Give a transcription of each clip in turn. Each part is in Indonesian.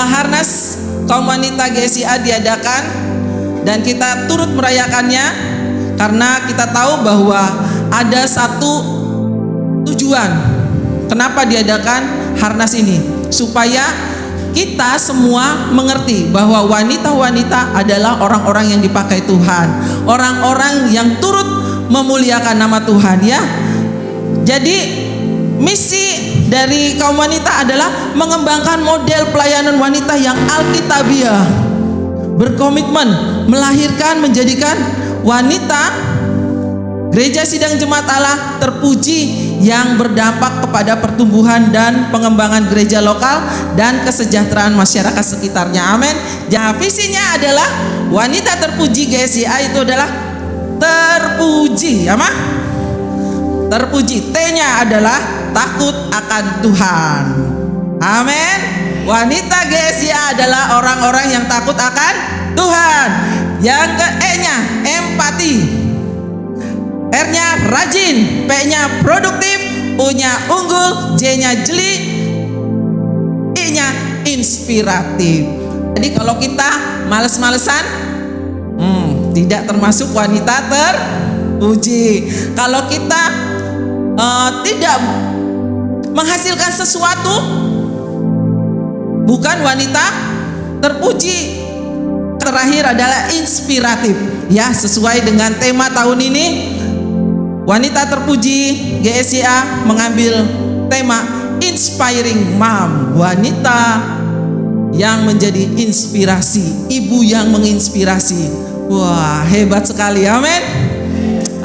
Harnas kaum wanita GSIA diadakan dan kita turut merayakannya karena kita tahu bahwa ada satu tujuan kenapa diadakan Harnas ini, supaya kita semua mengerti bahwa wanita-wanita adalah orang-orang yang dipakai Tuhan, orang-orang yang turut memuliakan nama Tuhan ya. Jadi misi dari kaum wanita adalah mengembangkan model pelayanan wanita yang alkitabiah, berkomitmen melahirkan menjadikan wanita Gereja Sidang Jemaat Allah terpuji yang berdampak kepada pertumbuhan dan pengembangan gereja lokal dan kesejahteraan masyarakat sekitarnya. Amin. Jadi visinya adalah wanita terpuji GSIA itu adalah terpuji, apa? Terpuji. T-nya adalah takut akan Tuhan. Amin. Wanita GSIA adalah orang-orang yang takut akan Tuhan. Yang ke E-nya empati, R-nya rajin, P-nya produktif, U-nya unggul, J-nya jeli, I-nya inspiratif. Jadi kalau kita males-malesan, tidak termasuk wanita terpuji. Kalau kita tidak menghasilkan sesuatu, bukan wanita terpuji. Terakhir adalah inspiratif, ya, sesuai dengan tema tahun ini. Wanita terpuji GSIA mengambil tema Inspiring Mom, wanita yang menjadi inspirasi, ibu yang menginspirasi. Wah, hebat sekali, amin.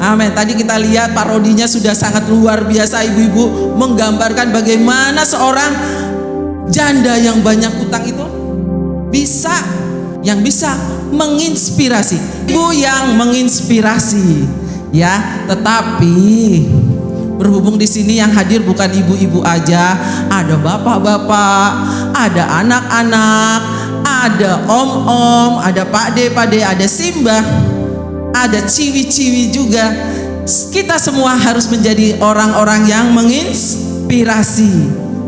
Amin. Tadi kita lihat parodinya sudah sangat luar biasa, ibu-ibu menggambarkan bagaimana seorang janda yang banyak utang itu bisa menginspirasi, ibu yang menginspirasi, ya. Tetapi berhubung di sini yang hadir bukan ibu-ibu aja, ada bapak-bapak, ada anak-anak, ada om-om, ada pakde, ada simbah, ada ciwi-ciwi juga. Kita semua harus menjadi orang-orang yang menginspirasi,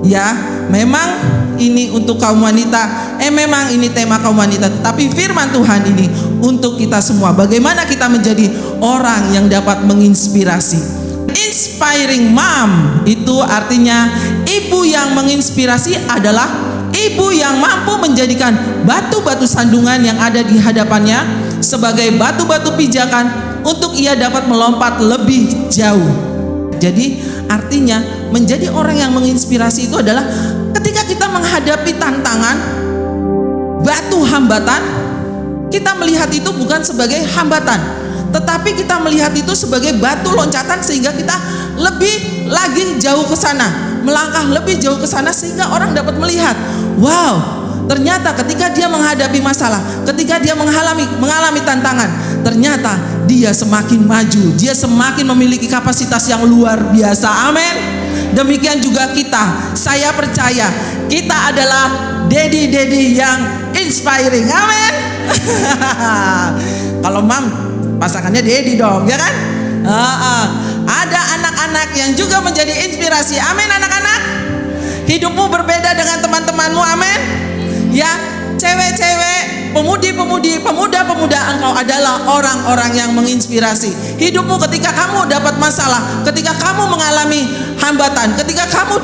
ya. Memang ini untuk kaum wanita, memang ini tema kaum wanita, tetapi firman Tuhan ini untuk kita semua. Bagaimana kita menjadi orang yang dapat menginspirasi. Inspiring mom itu artinya ibu yang menginspirasi adalah ibu yang mampu menjadikan batu-batu sandungan yang ada di hadapannya sebagai batu-batu pijakan untuk ia dapat melompat lebih jauh. Jadi artinya menjadi orang yang menginspirasi itu adalah ketika kita menghadapi tantangan, batu hambatan, kita melihat itu bukan sebagai hambatan, tetapi kita melihat itu sebagai batu loncatan sehingga kita lebih lagi jauh ke sana, melangkah lebih jauh ke sana sehingga orang dapat melihat, wow, ternyata ketika dia menghadapi masalah, ketika dia mengalami tantangan, ternyata dia semakin maju, dia semakin memiliki kapasitas yang luar biasa. Amin. Demikian juga kita, saya percaya kita adalah daddy yang inspiring. Amin. Kalau mam pasangannya daddy dong, ya kan? Ada anak-anak yang juga menjadi inspirasi. Amin, anak-anak. Hidupmu berbeda dengan teman-temanmu. Amin. Ya, cewek-cewek, pemudi-pemudi, pemuda-pemuda, engkau adalah orang-orang yang menginspirasi. Hidupmu ketika kamu dapat masalah, ketika kamu mengalami hambatan, ketika kamu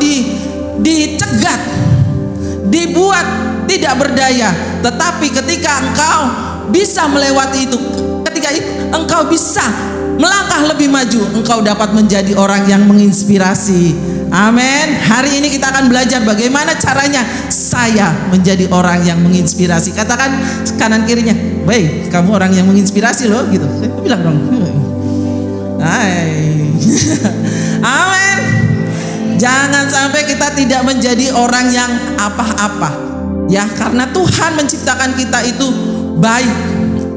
dicegat, dibuat tidak berdaya, tetapi ketika engkau bisa melewati itu, ketika engkau bisa melangkah lebih maju, engkau dapat menjadi orang yang menginspirasi. Amin. Hari ini kita akan belajar bagaimana caranya saya menjadi orang yang menginspirasi. Katakan kanan kirinya, "Baik, kamu orang yang menginspirasi loh," gitu. Bilang dong. Hai. Amin. Jangan sampai kita tidak menjadi orang yang apa-apa, ya, karena Tuhan menciptakan kita itu baik.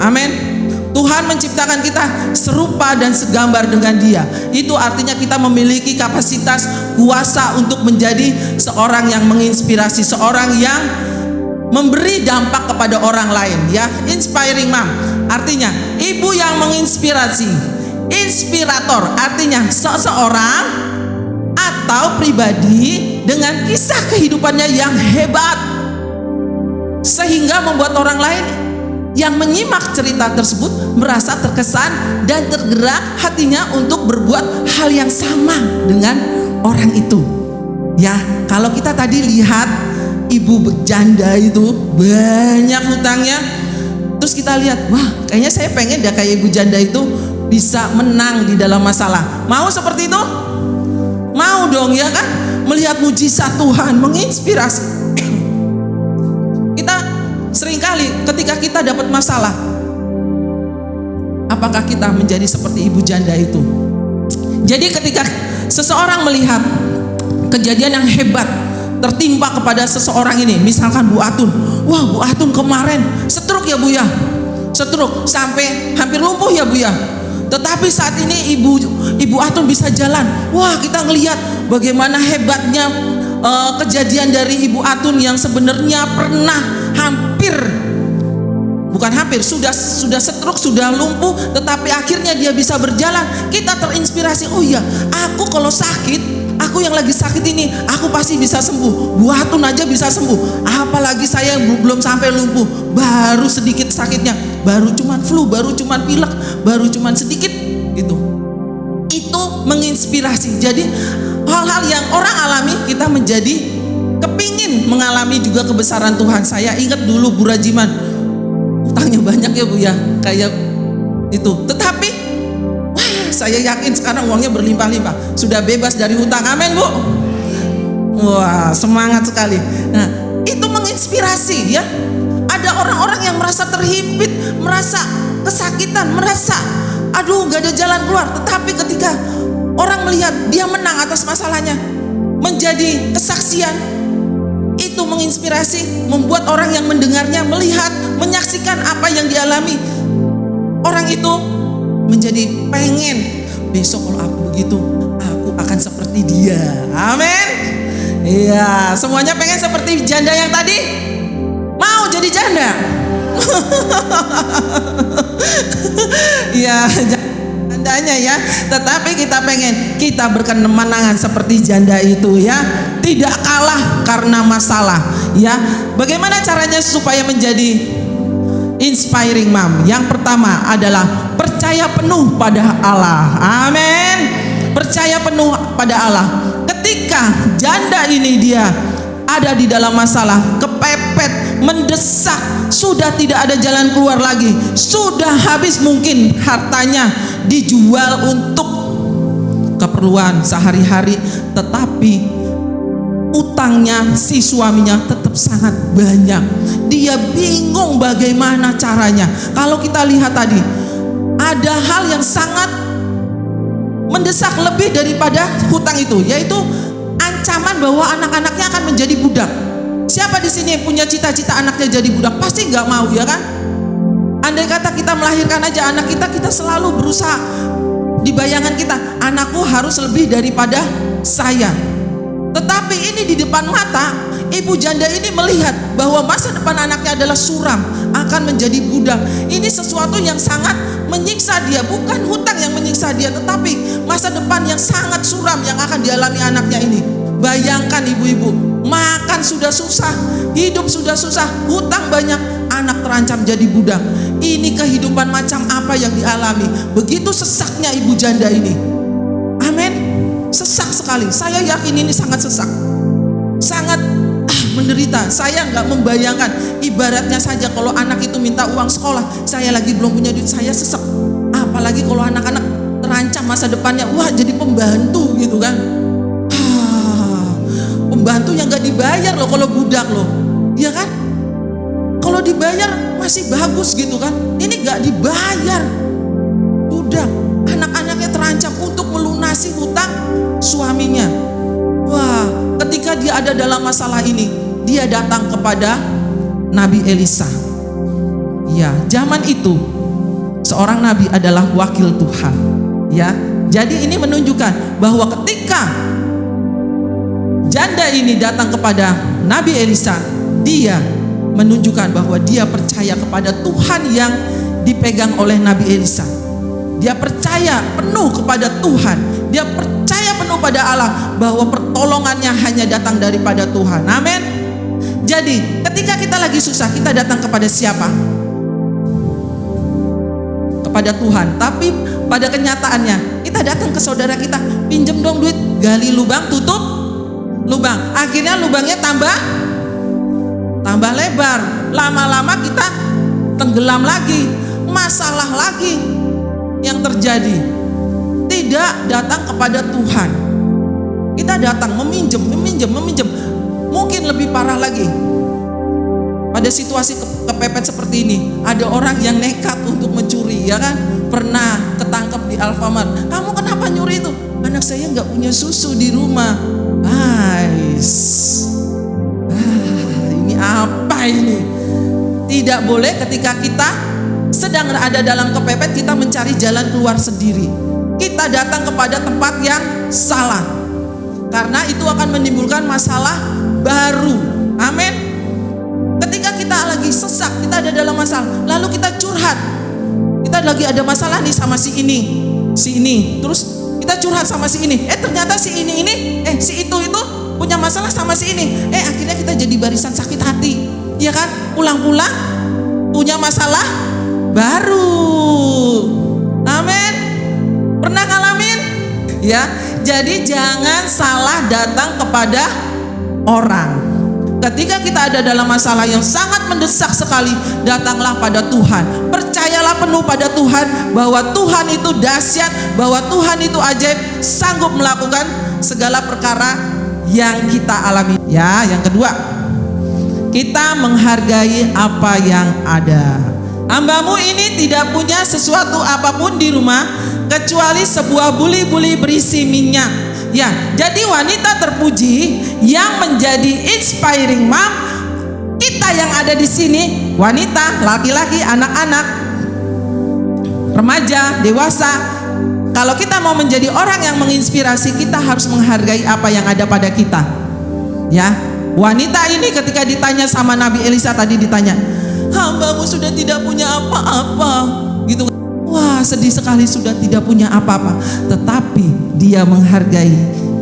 Amin. Tuhan menciptakan kita serupa dan segambar dengan Dia. Itu artinya kita memiliki kapasitas, kuasa untuk menjadi seorang yang menginspirasi, seorang yang memberi dampak kepada orang lain, ya. Inspiring mom artinya ibu yang menginspirasi. Inspirator artinya seseorang atau pribadi dengan kisah kehidupannya yang hebat. sehingga membuat orang lain yang menyimak cerita tersebut merasa terkesan dan tergerak hatinya untuk berbuat hal yang sama dengan orang itu. Ya, kalau kita tadi lihat ibu janda itu banyak hutangnya, terus kita lihat, wah kayaknya saya pengen dah kayak ibu janda itu bisa menang di dalam masalah. Mau seperti itu? Mau dong ya kan? Melihat mujizat Tuhan, menginspirasi. Kita seringkali ketika kita dapat masalah, apakah kita menjadi seperti ibu janda itu? Jadi ketika seseorang melihat kejadian yang hebat tertimpa kepada seseorang ini, misalkan Bu Atun, wah Bu Atun kemarin stroke ya Bu ya, stroke sampai hampir lumpuh ya Bu ya. Tetapi saat ini Ibu Atun bisa jalan. Wah, kita ngelihat bagaimana hebatnya kejadian dari Ibu Atun yang sebenarnya pernah sudah stroke, sudah lumpuh, tetapi akhirnya dia bisa berjalan. Kita terinspirasi, oh iya, aku kalau sakit, aku yang lagi sakit ini, aku pasti bisa sembuh. Bu Atun aja bisa sembuh, apalagi saya yang belum sampai lumpuh, baru sedikit sakitnya, baru cuman flu, baru cuman pilek, baru cuman sedikit gitu. Itu menginspirasi. Jadi hal-hal yang orang alami, kita menjadi kepingin mengalami juga kebesaran Tuhan. Saya ingat dulu Bu Rajiman, utangnya banyak ya Bu ya, kayak itu. Tetapi saya yakin sekarang uangnya berlimpah-limpah, sudah bebas dari hutang. Amin Bu. Wah, semangat sekali. Nah, itu menginspirasi ya. Ada orang-orang yang merasa terhimpit, merasa kesakitan, merasa aduh gak ada jalan keluar. Tetapi ketika orang melihat dia menang atas masalahnya, menjadi kesaksian, itu menginspirasi, membuat orang yang mendengarnya, melihat, menyaksikan apa yang dialami. Orang itu menjadi pengen, besok kalau aku begitu, aku akan seperti dia. Amin. Iya, semuanya pengen seperti janda yang tadi. Mau jadi janda? Iya, jandanya ya. Tetapi kita pengen kita berkemenangan seperti janda itu ya. Tidak kalah karena masalah ya. Bagaimana caranya supaya menjadi inspiring mom? Yang pertama adalah percaya penuh pada Allah. Amin. Percaya penuh pada Allah. Ketika janda ini dia ada di dalam masalah, kepepet, mendesak, sudah tidak ada jalan keluar lagi, sudah habis mungkin hartanya dijual untuk keperluan sehari-hari, tetapi utangnya si suaminya tetap sangat banyak. Dia bingung bagaimana caranya. Kalau kita lihat tadi, ada hal yang sangat mendesak lebih daripada hutang itu, yaitu ancaman bahwa anak-anaknya akan menjadi budak. Siapa di sini punya cita-cita anaknya jadi budak? Pasti nggak mau ya kan? Andai kata kita melahirkan aja anak kita, kita selalu berusaha di bayangan kita, anakku harus lebih daripada saya. Tetapi ini di depan mata, ibu janda ini melihat bahwa masa depan anaknya adalah suram, akan menjadi budak. Ini sesuatu yang sangat menyiksa dia, bukan hutang yang menyiksa dia, tetapi masa depan yang sangat suram yang akan dialami anaknya ini. Bayangkan ibu-ibu, makan sudah susah, hidup sudah susah, hutang banyak, anak terancam jadi budak. Ini kehidupan macam apa yang dialami? Begitu sesaknya ibu janda ini. Amin. Sesak sekali. Saya yakin ini sangat sesak, sangat menderita. Saya nggak membayangkan, ibaratnya saja kalau anak itu minta uang sekolah, saya lagi belum punya duit, saya sesek. Apalagi kalau anak-anak terancam masa depannya, wah jadi pembantu gitu kan. Pembantu yang gak dibayar loh kalau budak loh, ya kan? Kalau dibayar masih bagus gitu kan. Ini gak dibayar, budak, anak-anaknya terancam untuk melunasi hutang suaminya. Wah, ketika dia ada dalam masalah ini, dia datang kepada Nabi Elisa. Ya, zaman itu seorang nabi adalah wakil Tuhan. Ya, jadi ini menunjukkan bahwa ketika janda ini datang kepada Nabi Elisa, dia menunjukkan bahwa dia percaya kepada Tuhan yang dipegang oleh Nabi Elisa. Dia percaya penuh kepada Tuhan. Dia percaya penuh pada Allah bahwa pertolongannya hanya datang daripada Tuhan. Amin. Jadi ketika kita lagi susah, kita datang kepada siapa? Kepada Tuhan. Tapi pada kenyataannya kita datang ke saudara kita, pinjem dong duit, gali lubang, tutup lubang. Akhirnya lubangnya tambah lebar. Lama-lama kita tenggelam lagi, masalah lagi yang terjadi. Tidak datang kepada Tuhan. Kita datang meminjam. Mungkin lebih parah lagi. Pada situasi kepepet seperti ini, ada orang yang nekat untuk mencuri, ya kan? Pernah ketangkep di Alfamart. Kamu kenapa nyuri itu? Anak saya nggak punya susu di rumah. Ini apa ini? Tidak boleh ketika kita sedang ada dalam kepepet kita mencari jalan keluar sendiri. Kita datang kepada tempat yang salah, karena itu akan menimbulkan masalah baru. Amin. Ketika kita lagi sesak, kita ada dalam masalah, lalu kita curhat. Kita lagi ada masalah nih sama si ini. Terus kita curhat sama si ini. Ternyata si ini, si itu punya masalah sama si ini. Akhirnya kita jadi barisan sakit hati. Ya kan? Pulang-pulang punya masalah baru. Amin. Pernah ngalamin? Ya. Jadi jangan salah datang kepada orang. Ketika kita ada dalam masalah yang sangat mendesak sekali, datanglah pada Tuhan. Percayalah penuh pada Tuhan bahwa Tuhan itu dahsyat, bahwa Tuhan itu ajaib, sanggup melakukan segala perkara yang kita alami. Ya, yang kedua, kita menghargai apa yang ada. Hambamu ini tidak punya sesuatu apapun di rumah kecuali sebuah buli-buli berisi minyak. Ya, jadi wanita terpuji yang menjadi inspiring mom kita yang ada di sini, wanita, laki-laki, anak-anak, remaja, dewasa. Kalau kita mau menjadi orang yang menginspirasi, kita harus menghargai apa yang ada pada kita. Ya, wanita ini ketika ditanya sama Nabi Elisa tadi, ditanya, hambamu sudah tidak punya apa-apa, gitu. Wah, sedih sekali, sudah tidak punya apa-apa. Tetapi dia menghargai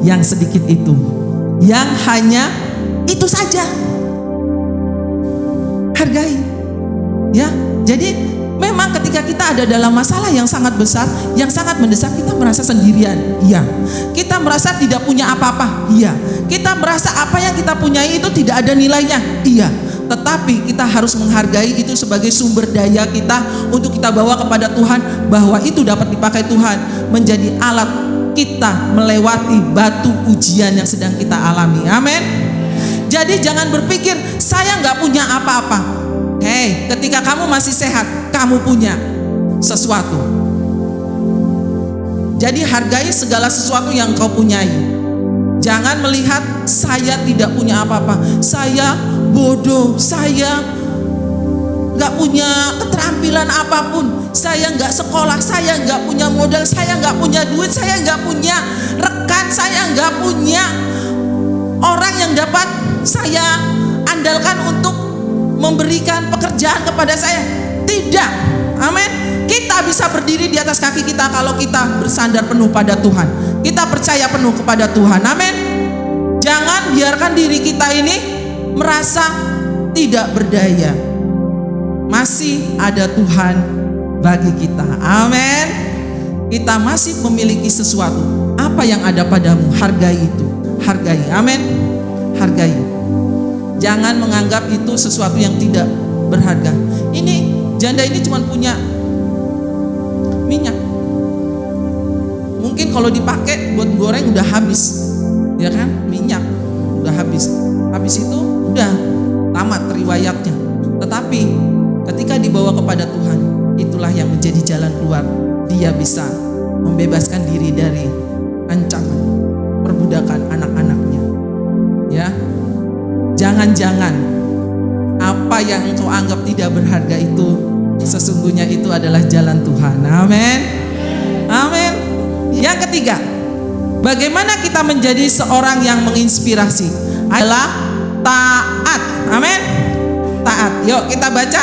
yang sedikit itu, yang hanya itu saja. Hargai. Ya, jadi memang ketika kita ada dalam masalah yang sangat besar, yang sangat mendesak, kita merasa sendirian. Iya. Kita merasa tidak punya apa-apa. Iya. Kita merasa apa yang kita punyai itu tidak ada nilainya. Iya. Tetapi kita harus menghargai itu sebagai sumber daya kita untuk kita bawa kepada Tuhan, bahwa itu dapat dipakai Tuhan menjadi alat kita melewati batu ujian yang sedang kita alami. Amin. Jadi jangan berpikir saya nggak punya apa-apa. Ketika kamu masih sehat, kamu punya sesuatu. Jadi hargai segala sesuatu yang kau punyai. Jangan melihat saya tidak punya apa-apa, saya bodoh, saya gak punya keterampilan apapun, saya gak sekolah, saya gak punya modal, saya gak punya duit, saya gak punya rekan, saya gak punya orang yang dapat saya andalkan untuk memberikan pekerjaan kepada saya. Tidak. Amin. Kita bisa berdiri di atas kaki kita kalau kita bersandar penuh pada Tuhan. Kita percaya penuh kepada Tuhan. Amin. Jangan biarkan diri kita ini merasa tidak berdaya. Masih ada Tuhan bagi kita. Amin. Kita masih memiliki sesuatu. Apa yang ada padamu, hargai itu. Hargai. Amin. Hargai. Jangan menganggap itu sesuatu yang tidak berharga. Ini janda ini cuma punya minyak. Mungkin kalau dipakai buat goreng udah habis, ya kan? Minyak udah habis. Habis itu udah tamat riwayatnya. Tetapi ketika dibawa kepada Tuhan, itulah yang menjadi jalan keluar. Dia bisa membebaskan diri dari ancaman perbudakan anak-anaknya. Ya, jangan-jangan apa yang engkau anggap tidak berharga itu sesungguhnya itu adalah jalan Tuhan. Amin. Amin. Yang ketiga, bagaimana kita menjadi seorang yang menginspirasi adalah taat. Amin. Taat. Yuk kita baca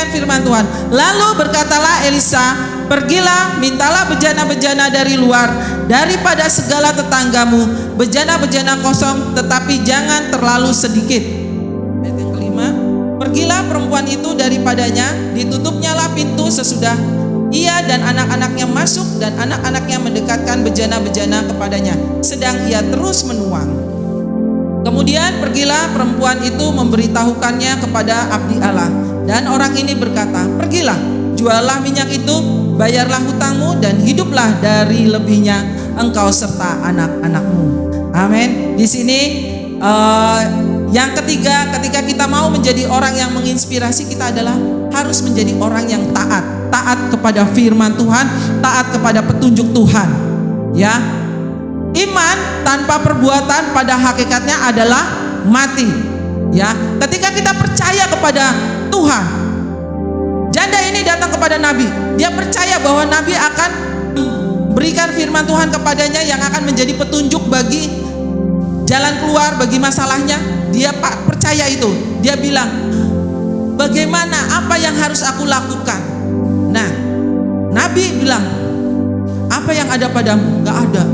firman Tuhan. Lalu berkatalah Elisa, pergilah, mintalah bejana-bejana dari luar, daripada segala tetanggamu, bejana-bejana kosong, tetapi jangan terlalu sedikit. pergilah perempuan itu daripadanya, ditutupnyalah pintu sesudah ia dan anak-anaknya masuk, dan anak-anaknya mendekatkan bejana-bejana kepadanya, sedang ia terus menuang. Kemudian pergilah perempuan itu memberitahukannya kepada abdi Allah, dan orang ini berkata, pergilah, juallah minyak itu, bayarlah hutangmu, dan hiduplah dari lebihnya engkau serta anak-anakmu. Amin. Di sini yang ketiga, ketika kita mau menjadi orang yang menginspirasi, kita adalah harus menjadi orang yang taat kepada firman Tuhan, taat kepada petunjuk Tuhan. Ya, iman tanpa perbuatan pada hakikatnya adalah mati. Ya, ketika kita percaya kepada Tuhan, janda ini datang kepada Nabi, dia percaya bahwa Nabi akan berikan firman Tuhan kepadanya yang akan menjadi petunjuk bagi jalan keluar bagi masalahnya. Dia percaya itu. Dia bilang, bagaimana, apa yang harus aku lakukan? Nah, Nabi bilang, apa yang ada padamu? Gak ada,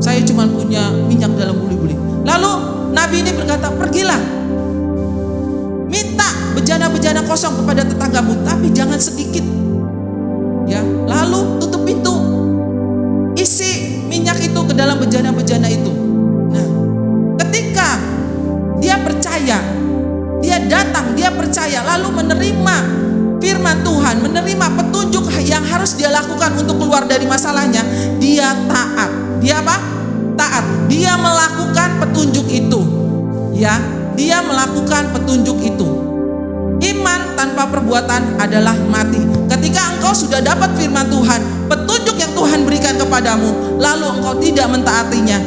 saya cuma punya minyak dalam buli-buli. Lalu Nabi ini berkata, pergilah, minta bejana-bejana kosong kepada tetanggamu, tapi jangan sedikit. Ya, lalu tutup pintu, isi minyak itu ke dalam bejana-bejana itu. Nah, ketika dia percaya, dia datang, dia percaya, lalu menerima firman Tuhan, menerima petunjuk yang harus dia lakukan untuk keluar dari masalahnya, dia taat. Dia apa? Taat. Dia melakukan petunjuk itu. Ya, dia melakukan petunjuk itu. Iman tanpa perbuatan adalah mati. Ketika engkau sudah dapat firman Tuhan, petunjuk yang Tuhan berikan kepadamu, lalu engkau tidak mentaatinya,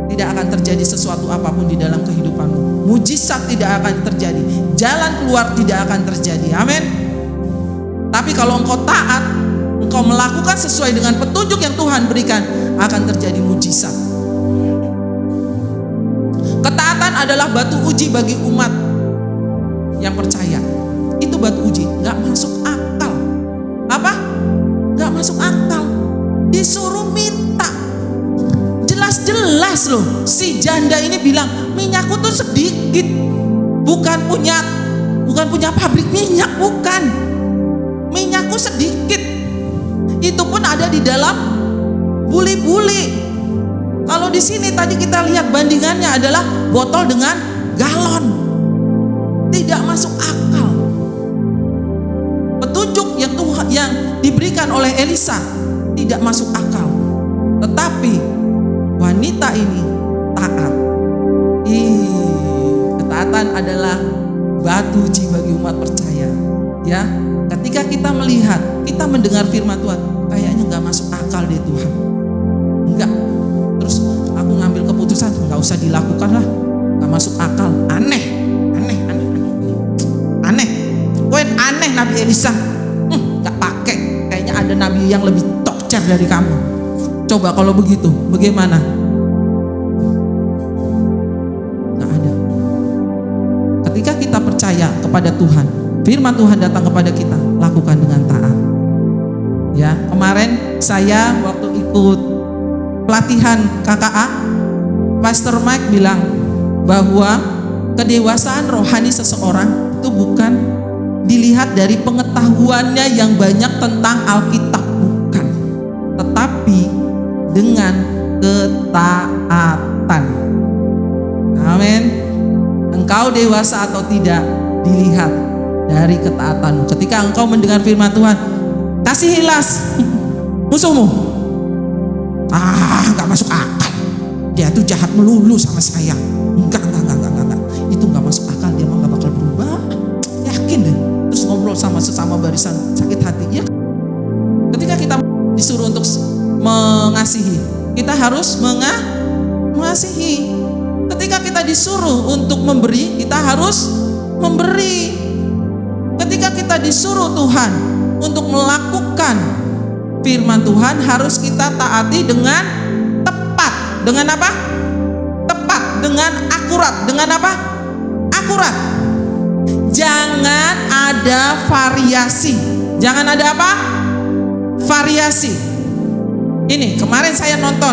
tidak akan terjadi sesuatu apapun di dalam kehidupanmu. Mujizat tidak akan terjadi, jalan keluar tidak akan terjadi. Amin. Tapi kalau engkau taat, engkau melakukan sesuai dengan petunjuk yang Tuhan berikan, akan terjadi mujizat. Ketaatan adalah batu uji bagi umat yang percaya. Itu batu uji, gak masuk akal. Apa? Gak masuk akal. Disuruh minta. Jelas-jelas loh, si janda ini bilang, minyakku tuh sedikit, bukan punya pabrik minyak, bukan. Minyakku sedikit, itu pun ada di dalam buli-buli. Kalau di sini tadi kita lihat bandingannya adalah botol dengan galon, tidak masuk akal. Petunjuk yang diberikan oleh Elisa tidak masuk akal, tetapi wanita ini taat. Ketaatan adalah batu uji bagi umat percaya. Ya, ketika kita melihat, kita mendengar firman Tuhan, kayaknya nggak masuk akal deh Tuhan. Enggak. Terus aku ngambil keputusan, nggak usah dilakukan lah, nggak masuk akal, aneh. Koen aneh Nabi Elisa, nggak pakai. Kayaknya ada nabi yang lebih tokcer dari kamu. Coba kalau begitu, bagaimana? Nggak ada. Ketika kita percaya kepada Tuhan, firman Tuhan datang kepada kita, lakukan dengan taat. Ya, kemarin saya waktu ikut pelatihan KKA, Pastor Mike bilang bahwa kedewasaan rohani seseorang itu bukan dilihat dari pengetahuannya yang banyak tentang Alkitab, bukan, tetapi dengan ketaatan. Amin. Engkau dewasa atau tidak dilihat dari ketaatan. Ketika engkau mendengar firman Tuhan, kasihilah musuhmu. Gak masuk akal, dia tuh jahat melulu sama saya. Enggak. Itu gak masuk akal, dia mah gak bakal berubah. Yakin deh. Terus ngobrol sama sesama barisan, sakit hati. Ya. Ketika kita disuruh untuk mengasihi, kita harus mengasihi. Ketika kita disuruh untuk memberi, kita harus memberi. Ketika kita disuruh Tuhan untuk melakukan firman Tuhan, harus kita taati dengan tepat. Dengan apa? Tepat. Dengan akurat. Dengan apa? Akurat. Jangan ada variasi. Jangan ada apa? Variasi. Ini kemarin saya nonton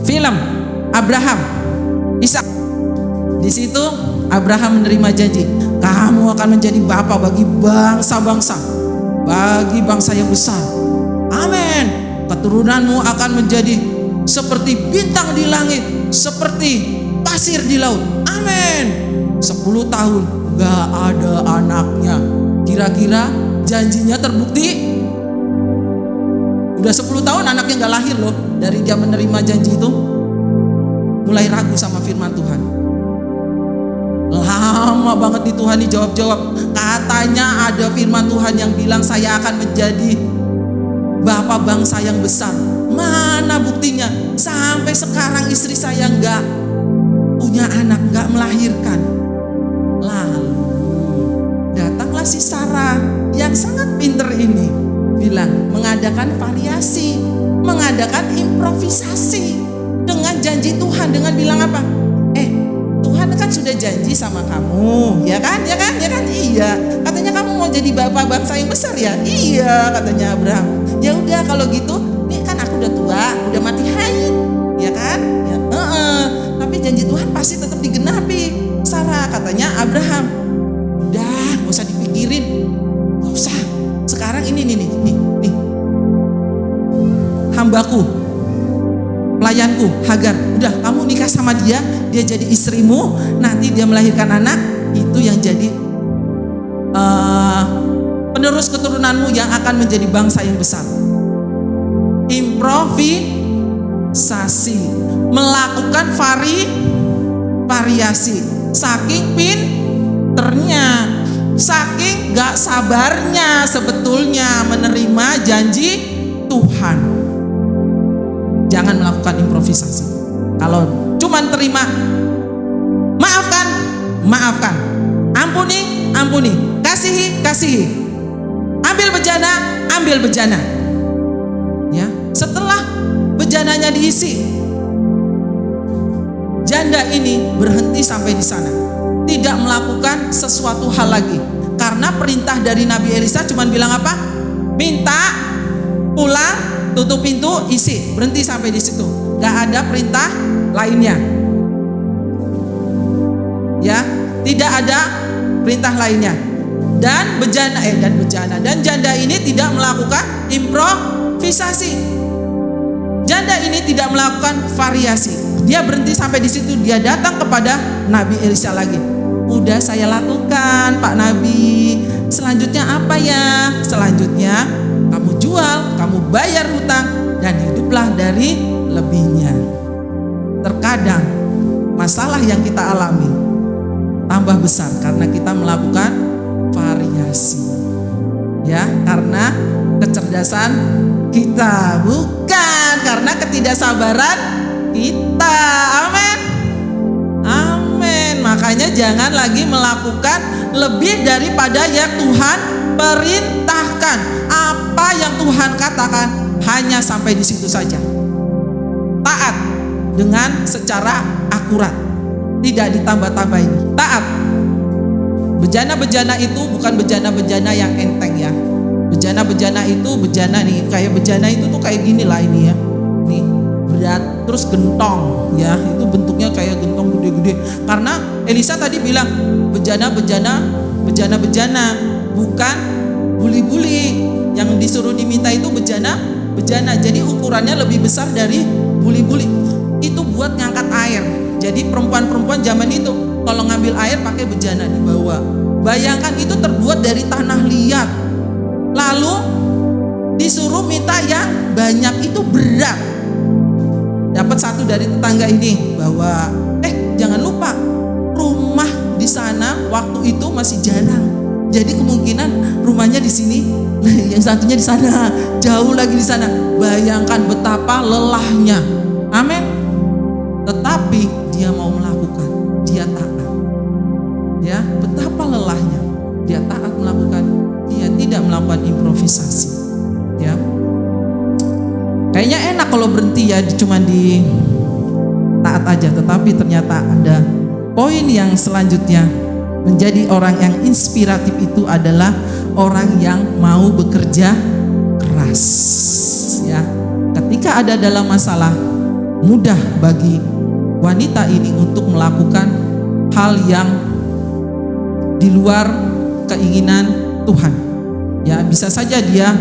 film Abraham, Ishak. Di situ Abraham menerima janji, Kamu akan menjadi bapa bagi bangsa-bangsa, bagi bangsa yang besar. Amin. Keturunanmu akan menjadi seperti bintang di langit, seperti pasir di laut. Amin. 10 tahun gak ada anaknya. Kira-kira janjinya terbukti? Udah 10 tahun anaknya gak lahir loh. Dari dia menerima janji itu mulai ragu sama firman Tuhan. Lama banget di Tuhan dijawab-jawab. Katanya ada firman Tuhan yang bilang saya akan menjadi bapak bangsa yang besar. Mana buktinya? Sampai sekarang istri saya nggak punya anak, nggak melahirkan. Lalu datanglah si Sarah yang sangat pinter ini, bilang mengadakan variasi, mengadakan improvisasi dengan janji Tuhan, dengan bilang apa? Tuhan kan sudah janji sama kamu, ya kan? Iya. Katanya kamu mau jadi bapak bangsa yang besar ya? Iya, katanya Abraham. Ya udah kalau gitu, nih kan aku udah tua, udah mati haid, ya kan? Ya, tapi janji Tuhan pasti tetap digenapi. Sarah, katanya Abraham. Udah, gak usah dipikirin, gak usah. Sekarang ini nih, hambaku, pelayanku Hagar, udah kamu nikah sama dia jadi istrimu, nanti dia melahirkan anak, itu yang jadi penerus keturunanmu yang akan menjadi bangsa yang besar. Improvisasi, melakukan variasi, saking pinternya, saking gak sabarnya sebetulnya menerima janji Tuhan. Jangan melakukan improvisasi. Kalau cuman terima, maafkan, ampuni, kasihi, ambil bejana. Ya, setelah bejananya diisi, janda ini berhenti sampai di sana, tidak melakukan sesuatu hal lagi, karena perintah dari Nabi Elisa cuman bilang apa? Minta, pulang, tutup pintu, isi, berhenti sampai di situ. Gak ada perintah lainnya. Ya, tidak ada perintah lainnya. Dan janda ini tidak melakukan improvisasi. Janda ini tidak melakukan variasi. Dia berhenti sampai di situ. Dia datang kepada Nabi Elisa lagi. Udah saya lakukan, Pak Nabi. Selanjutnya apa ya? Selanjutnya kamu jual, kamu bayar hutang, dan hiduplah dari lebihnya. Terkadang masalah yang kita alami tambah besar karena kita melakukan variasi, ya, karena kecerdasan kita, bukan karena ketidaksabaran kita. Amin. Makanya jangan lagi melakukan lebih daripada yang Tuhan perintahkan. Apa yang Tuhan katakan hanya sampai di situ saja. Taat dengan secara akurat, tidak ditambah-tambahin. Taat. Bejana-bejana itu bukan bejana-bejana yang enteng ya. Bejana-bejana itu bejana nih, kayak bejana itu tuh kayak gini lah ini ya. Nih, berat, terus gentong ya. Itu bentuknya kayak gentong gede-gede. Karena Elisa tadi bilang bejana-bejana, bukan buli-buli. Yang disuruh diminta itu bejana. Jadi ukurannya lebih besar dari buli-buli. Itu buat ngangkat air. Jadi perempuan-perempuan zaman itu kalau ngambil air pakai bejana dibawa. Bayangkan itu terbuat dari tanah liat. Lalu disuruh minta yang banyak, itu berat. Dapat satu dari tetangga ini bawa. Jangan lupa rumah di sana waktu itu masih jarang. Jadi kemungkinan rumahnya di sini, yang satunya di sana, jauh lagi di sana. Bayangkan betapa lelahnya. Amin. Tetapi dia mau melakukan, dia taat. Ya, betapa lelahnya. Dia taat melakukan, dia tidak melakukan improvisasi. Ya. Kayaknya enak kalau berhenti ya cuma di taat aja, tetapi ternyata ada poin yang selanjutnya. Menjadi orang yang inspiratif itu adalah orang yang mau bekerja keras. Ya, ketika ada dalam masalah, mudah bagi wanita ini untuk melakukan hal yang di luar keinginan Tuhan. Ya, bisa saja dia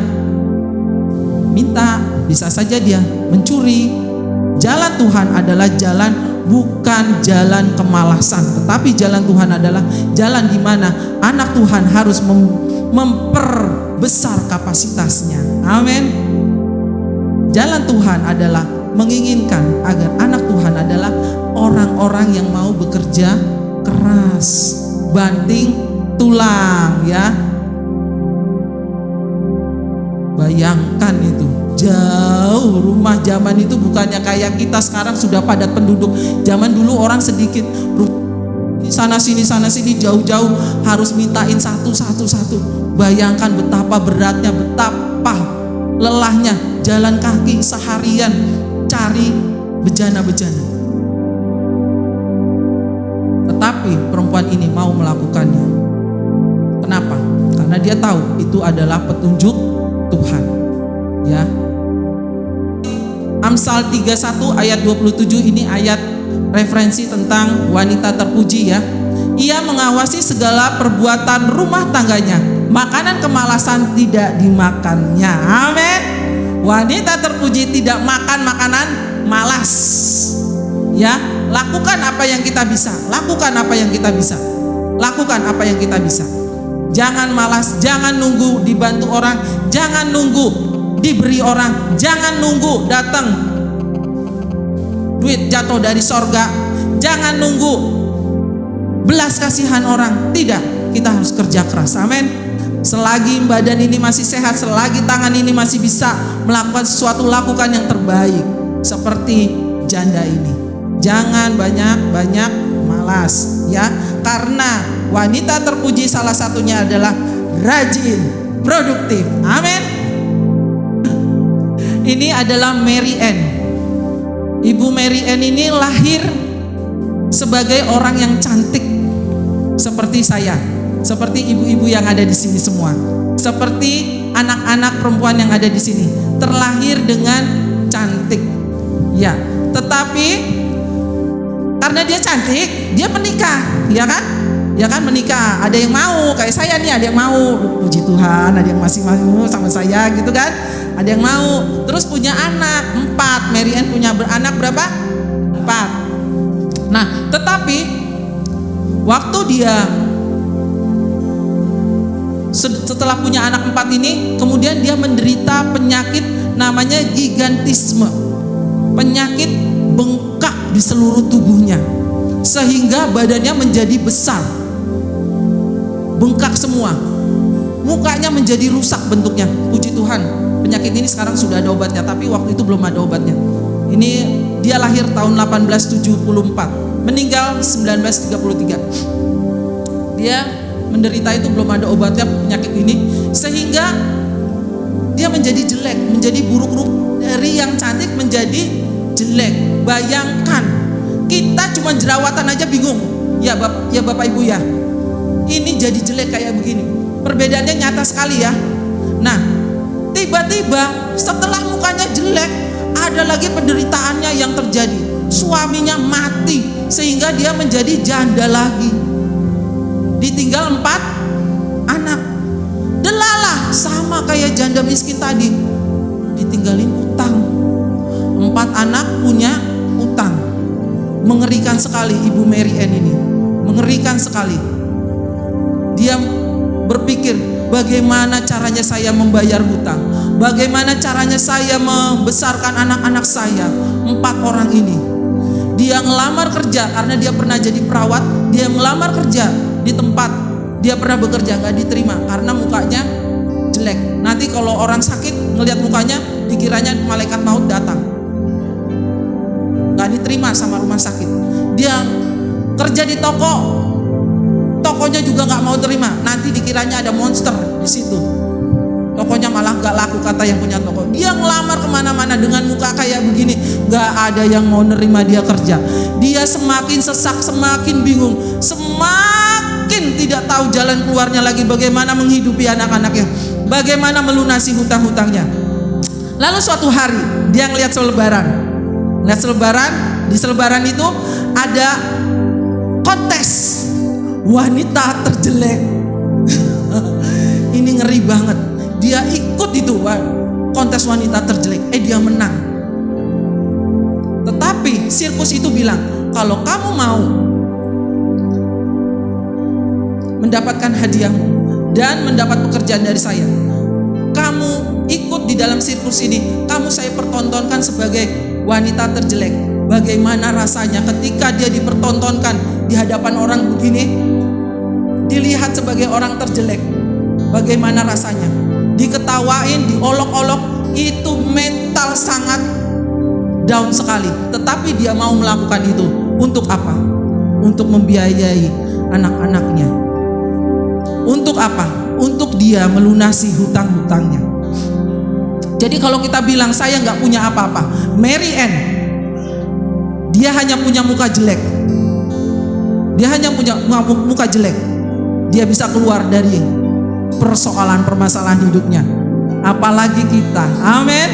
minta, bisa saja dia mencuri. Jalan Tuhan adalah jalan, bukan jalan kemalasan, tetapi jalan Tuhan adalah jalan di mana anak Tuhan harus memperbesar kapasitasnya. Amin. Jalan Tuhan adalah menginginkan agar anak Tuhan adalah orang-orang yang mau bekerja keras, banting tulang, ya. Bayangkan itu, jauh rumah zaman itu bukannya kayak kita sekarang sudah padat penduduk. Zaman dulu orang sedikit, sana sini jauh-jauh harus mintain satu. Bayangkan betapa beratnya, betapa lelahnya jalan kaki seharian cari bejana-bejana. Tetapi perempuan ini mau melakukannya. Kenapa? Karena dia tahu itu adalah petunjuk Tuhan. Ya. Amsal 31 ayat 27 ini ayat referensi tentang wanita terpuji, ya. Ia mengawasi segala perbuatan rumah tangganya, makanan kemalasan tidak dimakannya. Amin. Wanita terpuji tidak makan makanan malas. Ya, lakukan apa yang kita bisa. Lakukan apa yang kita bisa. Lakukan apa yang kita bisa. Jangan malas, jangan nunggu dibantu orang, jangan nunggu diberi orang, jangan nunggu datang duit jatuh dari sorga, jangan nunggu belas kasihan orang. Tidak, kita harus kerja keras. Amin. Selagi badan ini masih sehat, selagi tangan ini masih bisa melakukan sesuatu, lakukan yang terbaik. Seperti janda ini, jangan banyak-banyak malas, ya. Karena wanita terpuji salah satunya adalah rajin, produktif. Amin. Ini adalah Mary Ann. Ibu Mary Ann ini lahir sebagai orang yang cantik seperti saya, seperti ibu-ibu yang ada di sini semua, seperti anak-anak perempuan yang ada di sini, terlahir dengan cantik. Ya, tetapi karena dia cantik, dia menikah, ya kan? Ya kan, menikah. Ada yang mau, kayak saya nih, ada yang mau. Puji Tuhan, ada yang masih mau sama saya gitu kan? Ada yang mau. Terus punya anak 4. Mary Ann punya anak berapa? 4. Nah, tetapi waktu dia setelah punya anak 4 ini, kemudian dia menderita penyakit namanya gigantisme. Penyakit bengkak di seluruh tubuhnya, sehingga badannya menjadi besar, bengkak semua, mukanya menjadi rusak bentuknya. Puji Tuhan, penyakit ini sekarang sudah ada obatnya, tapi waktu itu belum ada obatnya. Ini dia lahir tahun 1874, meninggal 1933. Dia menderita itu, belum ada obatnya penyakit ini, sehingga dia menjadi jelek, menjadi buruk rupa, dari yang cantik menjadi jelek. Bayangkan, kita cuma jerawatan aja bingung. Ya Bapak Ibu ya, ini jadi jelek kayak begini. Perbedaannya nyata sekali ya. Nah, tiba-tiba setelah mukanya jelek, ada lagi penderitaannya yang terjadi. Suaminya mati, sehingga dia menjadi janda lagi. Ditinggal 4 anak. Delalah, sama kayak janda miskin tadi, ditinggalin utang. 4 anak punya utang. Mengerikan sekali Ibu Mary Ann ini, mengerikan sekali. Dia berpikir, bagaimana caranya saya membayar hutang, bagaimana caranya saya membesarkan anak-anak saya, 4 orang ini. Dia ngelamar kerja karena dia pernah jadi perawat. Dia ngelamar kerja di tempat dia pernah bekerja, gak diterima karena mukanya jelek. Nanti kalau orang sakit ngelihat mukanya, dikiranya malaikat maut datang. Gak diterima sama rumah sakit. Dia kerja di toko, tokonya juga gak mau terima. Nanti dikiranya ada monster di situ. Tokonya malah gak laku kata yang punya toko. Dia ngelamar kemana-mana dengan muka kayak begini, gak ada yang mau nerima dia kerja. Dia semakin sesak, semakin bingung, semakin tidak tahu jalan keluarnya lagi, bagaimana menghidupi anak-anaknya, bagaimana melunasi hutang-hutangnya. Lalu suatu hari dia ngelihat selebaran. Di selebaran itu ada kontes wanita terjelek. Ini ngeri banget. Dia ikut itu kontes wanita terjelek. Dia menang. Tetapi sirkus itu bilang, kalau kamu mau mendapatkan hadiahmu dan mendapat pekerjaan dari saya, kamu ikut di dalam sirkus ini. Kamu saya pertontonkan sebagai wanita terjelek. Bagaimana rasanya ketika dia dipertontonkan di hadapan orang begini, dilihat sebagai orang terjelek. Bagaimana rasanya? Diketawain, diolok-olok, itu mental sangat down sekali. Tetapi dia mau melakukan itu. Untuk apa? Untuk membiayai anak-anaknya. Untuk apa? Untuk dia melunasi hutang-hutangnya. Jadi kalau kita bilang saya nggak punya apa-apa, Mary Ann, dia hanya punya muka jelek. Dia hanya punya muka jelek. Dia bisa keluar dari permasalahan hidupnya. Apalagi kita. Amin.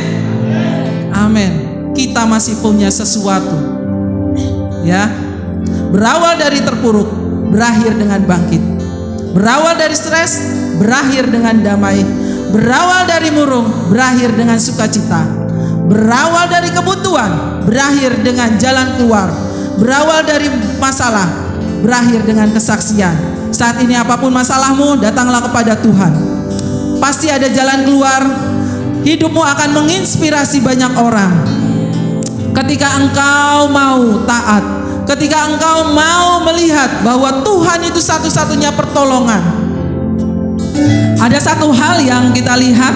Amin. Kita masih punya sesuatu. Ya. Berawal dari terpuruk, berakhir dengan bangkit. Berawal dari stres, berakhir dengan damai. Berawal dari murung, berakhir dengan sukacita. Berawal dari kebutuhan, berakhir dengan jalan keluar. Berawal dari masalah, berakhir dengan kesaksian. Saat ini apapun masalahmu, datanglah kepada Tuhan. Pasti ada jalan keluar. Hidupmu akan menginspirasi banyak orang. Ketika engkau mau taat, ketika engkau mau melihat bahwa Tuhan itu satu-satunya pertolongan. Ada satu hal yang kita lihat,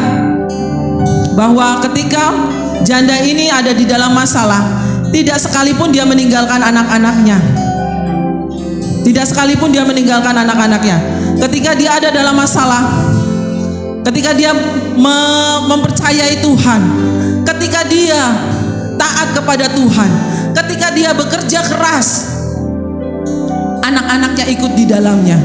bahwa ketika janda ini ada di dalam masalah, tidak sekalipun dia meninggalkan anak-anaknya. Tidak sekalipun dia meninggalkan anak-anaknya. Ketika dia ada dalam masalah, ketika dia mempercayai Tuhan, ketika dia taat kepada Tuhan, ketika dia bekerja keras, anak-anaknya ikut di dalamnya.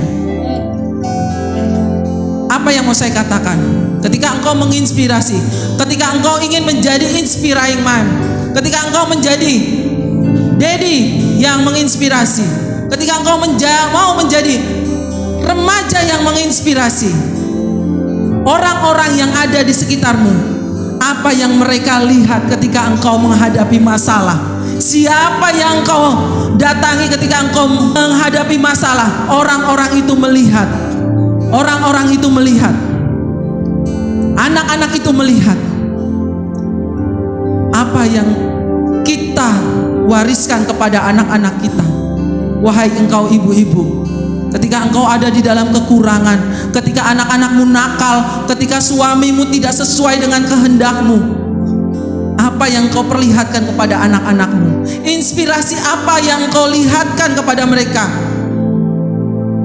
Apa yang mau saya katakan? Ketika engkau menginspirasi, ketika engkau ingin menjadi inspiring man, ketika engkau menjadi daddy yang menginspirasi, ketika engkau mau menjadi remaja yang menginspirasi orang-orang yang ada di sekitarmu, apa yang mereka lihat ketika engkau menghadapi masalah? Siapa yang engkau datangi ketika engkau menghadapi masalah? Orang-orang itu melihat. Orang-orang itu melihat. Anak-anak itu melihat. Apa yang kita wariskan kepada anak-anak kita? Wahai engkau ibu-ibu, ketika engkau ada di dalam kekurangan, ketika anak-anakmu nakal, ketika suamimu tidak sesuai dengan kehendakmu, apa yang kau perlihatkan kepada anak-anakmu? Inspirasi apa yang kau lihatkan kepada mereka?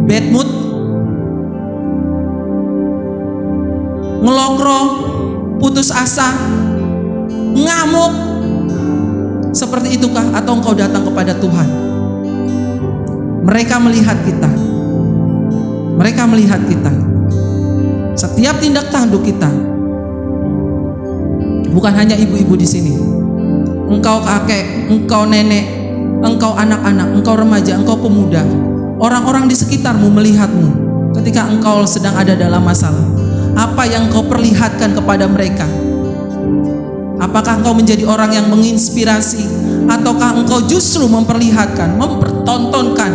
Bad mood, ngelokro, putus asa, ngamuk, seperti itukah? Atau engkau datang kepada Tuhan? Mereka melihat kita. Mereka melihat kita. Setiap tindak tanduk kita. Bukan hanya ibu-ibu di sini. Engkau kakek, engkau nenek, engkau anak-anak, engkau remaja, engkau pemuda. Orang-orang di sekitarmu melihatmu ketika engkau sedang ada dalam masalah. Apa yang kau perlihatkan kepada mereka? Apakah engkau menjadi orang yang menginspirasi, ataukah engkau justru memperlihatkan, mempertontonkan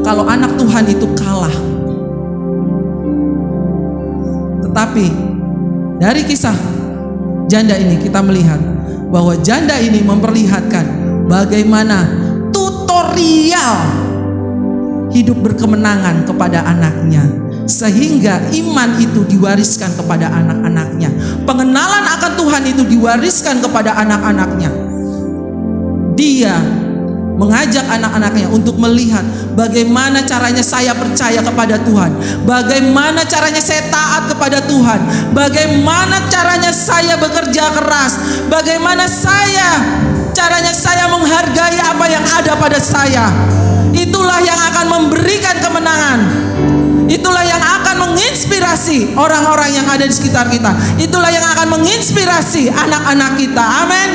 kalau anak Tuhan itu kalah? Tetapi dari kisah janda ini kita melihat bahwa janda ini memperlihatkan bagaimana tutorial hidup berkemenangan kepada anaknya, sehingga iman itu diwariskan kepada anak-anaknya. Pengenalan akan Tuhan itu diwariskan kepada anak-anaknya. Dia mengajak anak-anaknya untuk melihat bagaimana caranya saya percaya kepada Tuhan, bagaimana caranya saya taat kepada Tuhan, bagaimana caranya saya bekerja keras, bagaimana caranya saya menghargai apa yang ada pada saya. Itulah yang akan memberikan kemenangan. Itulah yang akan menginspirasi orang-orang yang ada di sekitar kita. Itulah yang akan menginspirasi anak-anak kita. Amin.